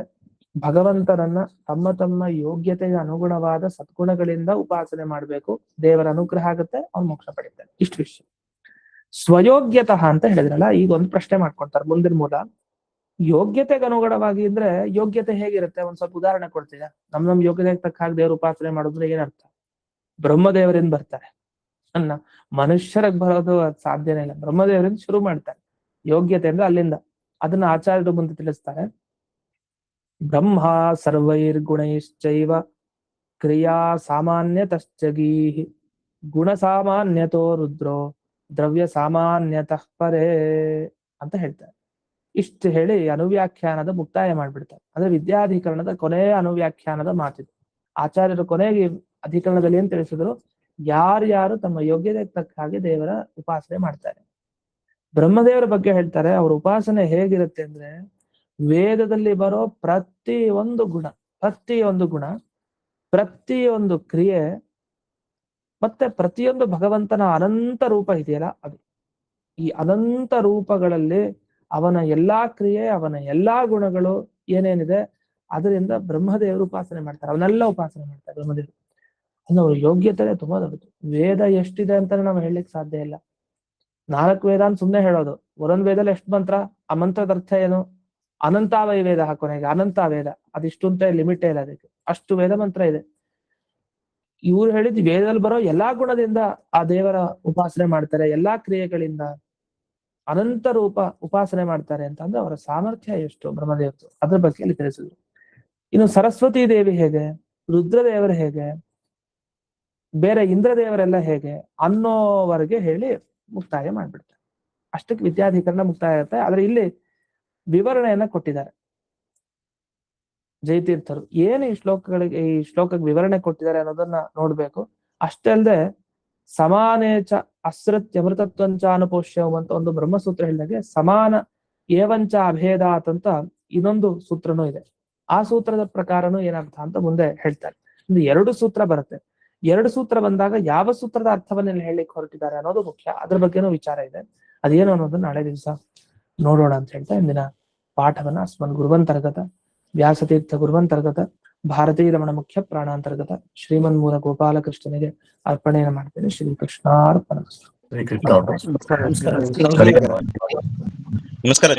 ಭಗವಂತನನ್ನ ತಮ್ಮ ತಮ್ಮ ಯೋಗ್ಯತೆಗೆ ಅನುಗುಣವಾದ ಸದ್ಗುಣಗಳಿಂದ ಉಪಾಸನೆ ಮಾಡಬೇಕು. ದೇವರ ಅನುಗ್ರಹ ಆಗುತ್ತೆ, ಅವ್ನು ಮೋಕ್ಷ ಪಡಿತಾನೆ. ಇಷ್ಟು ವಿಷಯ. ಸ್ವಯೋಗ್ಯತಃ ಅಂತ ಹೇಳಿದ್ರಲ್ಲ, ಈಗ ಒಂದು ಪ್ರಶ್ನೆ ಮಾಡ್ಕೊಳ್ತಾರೆ ಮುಂದಿನ ಮೂಲ. ಯೋಗ್ಯತೆಗೆ ಅನುಗುಣವಾಗಿ ಅಂದ್ರೆ ಯೋಗ್ಯತೆ ಹೇಗಿರುತ್ತೆ? ಒಂದ್ ಸ್ವಲ್ಪ ಉದಾಹರಣೆ ಕೊಡ್ತೀರಾ? ನಮ್ ಯೋಗ್ಯತೆಗೆ ತಕ್ಕ ಹಾಗೆ ದೇವ್ರ ಉಪಾಸನೆ ಮಾಡಿದ್ರೆ ಏನರ್ಥ? ಬ್ರಹ್ಮದೇವರಿಂದ ಬರ್ತಾರೆ ಅನ್ನ, ಮನುಷ್ಯರಿಗೆ ಬರೋದು ಸಾಧ್ಯನೇ ಇಲ್ಲ. ಬ್ರಹ್ಮದೇವರಿಂದ ಶುರು ಮಾಡ್ತಾರೆ ಯೋಗ್ಯತೆ ಅಂದ್ರೆ ಅಲ್ಲಿಂದ. ಅದನ್ನ ಆಚಾರ್ಯರು ಮುಂದೆ ತಿಳಿಸ್ತಾರೆ. ಬ್ರಹ್ಮ ಸರ್ವೈರ್ಗುಣೈಶ್ಚೈವ ಕ್ರಿಯಾ ಸಾಮಾನ್ಯತಶ್ಚಗೀಹಿ ಗುಣ ಸಾಮಾನ್ಯತೋ ರುದ್ರೋ ದ್ರವ್ಯ ಸಾಮಾನ್ಯತಃ ಪರೇ ಅಂತ ಹೇಳ್ತಾರೆ. ಇಷ್ಟು ಹೇಳಿ ಅನುವ್ಯಾಖ್ಯಾನದ ಮುಕ್ತಾಯ ಮಾಡ್ಬಿಡ್ತಾರೆ. ಅಂದ್ರೆ ವಿದ್ಯಾಧಿಕರಣದ ಕೊನೆಯ ಅನುವ್ಯಾಖ್ಯಾನದ ಮಾತಿದು. ಆಚಾರ್ಯರು ಕೊನೆಗೆ ಅಧಿಕರಣದಲ್ಲಿ ಏನ್ ತಿಳಿಸಿದ್ರು? ಯಾರ್ಯಾರು ತಮ್ಮ ಯೋಗ್ಯತೆಗೆ ತಕ್ಕ ಹಾಗೆ ದೇವರ ಉಪಾಸನೆ ಮಾಡ್ತಾರೆ. ಬ್ರಹ್ಮದೇವರ ಬಗ್ಗೆ ಹೇಳ್ತಾರೆ, ಅವ್ರ ಉಪಾಸನೆ ಹೇಗಿರುತ್ತೆ ಅಂದ್ರೆ, ವೇದದಲ್ಲಿ ಬರೋ ಪ್ರತಿಯೊಂದು ಗುಣ, ಪ್ರತಿಯೊಂದು ಕ್ರಿಯೆ, ಮತ್ತೆ ಪ್ರತಿಯೊಂದು ಭಗವಂತನ ಅನಂತ ರೂಪ ಇದೆಯಲ್ಲ ಅದು. ಈ ಅನಂತ ರೂಪಗಳಲ್ಲಿ ಅವನ ಎಲ್ಲಾ ಕ್ರಿಯೆ, ಅವನ ಎಲ್ಲಾ ಗುಣಗಳು ಏನೇನಿದೆ ಅದರಿಂದ ಬ್ರಹ್ಮದೇವರು ಉಪಾಸನೆ ಮಾಡ್ತಾರೆ. ಅವನ್ನೆಲ್ಲ ಉಪಾಸನೆ ಮಾಡ್ತಾರೆ ಬ್ರಹ್ಮದೇವರು. ಅಂದ್ರೆ ಅವ್ರ ಯೋಗ್ಯತೆ ತುಂಬಾ ದೊಡ್ಡದು. ವೇದ ಎಷ್ಟಿದೆ ಅಂತಾನೆ ನಾವು ಹೇಳಲಿಕ್ಕೆ ಸಾಧ್ಯ ಇಲ್ಲ. 4 ವೇದ ಅಂತ ಸುಮ್ಮನೆ ಹೇಳೋದು. ಒಂದೊಂದು ವೇದದಲ್ಲಿ ಎಷ್ಟು ಮಂತ್ರ, ಆ ಮಂತ್ರದ ಅರ್ಥ ಏನು? ಅನಂತಾವೈ ವೇದ, ಕೊನೆಗೆ ಅನಂತ ವೇದ, ಅದಿಷ್ಟು ಅಂತ ಲಿಮಿಟೇ ಇಲ್ಲ ಅದಕ್ಕೆ, ಅಷ್ಟು ವೇದ ಮಂತ್ರ ಇದೆ. ಇವ್ರು ಹೇಳಿದ್ ವೇದದಲ್ಲಿ ಬರೋ ಎಲ್ಲಾ ಗುಣದಿಂದ ಆ ದೇವರ ಉಪಾಸನೆ ಮಾಡ್ತಾರೆ, ಎಲ್ಲಾ ಕ್ರಿಯೆಗಳಿಂದ ಅನಂತ ರೂಪ ಉಪಾಸನೆ ಮಾಡ್ತಾರೆ ಅಂತಂದ್ರೆ ಅವರ ಸಾಮರ್ಥ್ಯ ಎಷ್ಟು ಬ್ರಹ್ಮದೇವರು, ಅದ್ರ ಬಗ್ಗೆ ಇಲ್ಲಿ ತಿಳಿಸಿದ್ರು. ಇನ್ನು ಸರಸ್ವತಿ ದೇವಿ ಹೇಗೆ, ರುದ್ರದೇವರು ಹೇಗೆ, ಬೇರೆ ಇಂದ್ರದೇವರೆಲ್ಲ ಹೇಗೆ ಅನ್ನೋವರೆಗೆ ಹೇಳಿ ಮುಕ್ತಾಯ ಮಾಡ್ಬಿಡ್ತಾರೆ. ಅಷ್ಟಕ್ಕೆ ವಿದ್ಯಾಧಿಕರಣ ಮುಕ್ತಾಯ ಆಗುತ್ತೆ. ಆದ್ರೆ ಇಲ್ಲಿ ವಿವರಣೆಯನ್ನ ಕೊಟ್ಟಿದ್ದಾರೆ ಜಯತೀರ್ಥರು. ಏನು ಈ ಶ್ಲೋಕಕ್ಕೆ ವಿವರಣೆ ಕೊಟ್ಟಿದ್ದಾರೆ ಅನ್ನೋದನ್ನ ನೋಡ್ಬೇಕು. ಅಷ್ಟೇ ಅಲ್ಲದೆ ಸಮಾನೇಚ ಅಸೃತ್ಯಮೃತತ್ವಂಚ ಅನುಪೋಷ್ಯಂ ಅಂತ ಒಂದು ಬ್ರಹ್ಮಸೂತ್ರ ಹೇಳಿದಾಗೆ, ಸಮಾನ ಏವಂಚ ಅಭೇದಾತ್ ಅಂತ ಇನ್ನೊಂದು ಸೂತ್ರನೂ ಇದೆ. ಆ ಸೂತ್ರದ ಪ್ರಕಾರನೂ ಏನರ್ಥ ಅಂತ ಮುಂದೆ ಹೇಳ್ತಾರೆ. ಒಂದು 2 ಸೂತ್ರ ಬರುತ್ತೆ. 2 ಸೂತ್ರ ಬಂದಾಗ ಯಾವ ಸೂತ್ರದ ಅರ್ಥವನ್ನ ಹೇಳಲಿಕ್ಕೆ ಹೊರಟಿದ್ದಾರೆ ಅನ್ನೋದು ಮುಖ್ಯ. ಅದ್ರ ಬಗ್ಗೆನೂ ವಿಚಾರ ಇದೆ. ಅದೇನು ಅನ್ನೋದನ್ನ ನಾಳೆ ದಿವಸ ನೋಡೋಣ ಅಂತ ಹೇಳ್ತಾ ಇಂದಿನ ಪಾಠವನ್ನ ಅಸ್ಮನ್ ಗುರುವಂತರ್ಗತ ವ್ಯಾಸತೀರ್ಥ ಗುರುವಂತರ್ಗತ ಭಾರತೀ ರಮಣ ಮುಖ್ಯ ಪ್ರಾಣಾಂತರ್ಗತ ಶ್ರೀಮನ್ ಮೂಲ ಗೋಪಾಲಕೃಷ್ಣನಿಗೆ ಅರ್ಪಣೆಯನ್ನು ಮಾಡ್ತೇನೆ. ಶ್ರೀ ಕೃಷ್ಣಾರ್ಪಣ. ನಮಸ್ಕಾರ.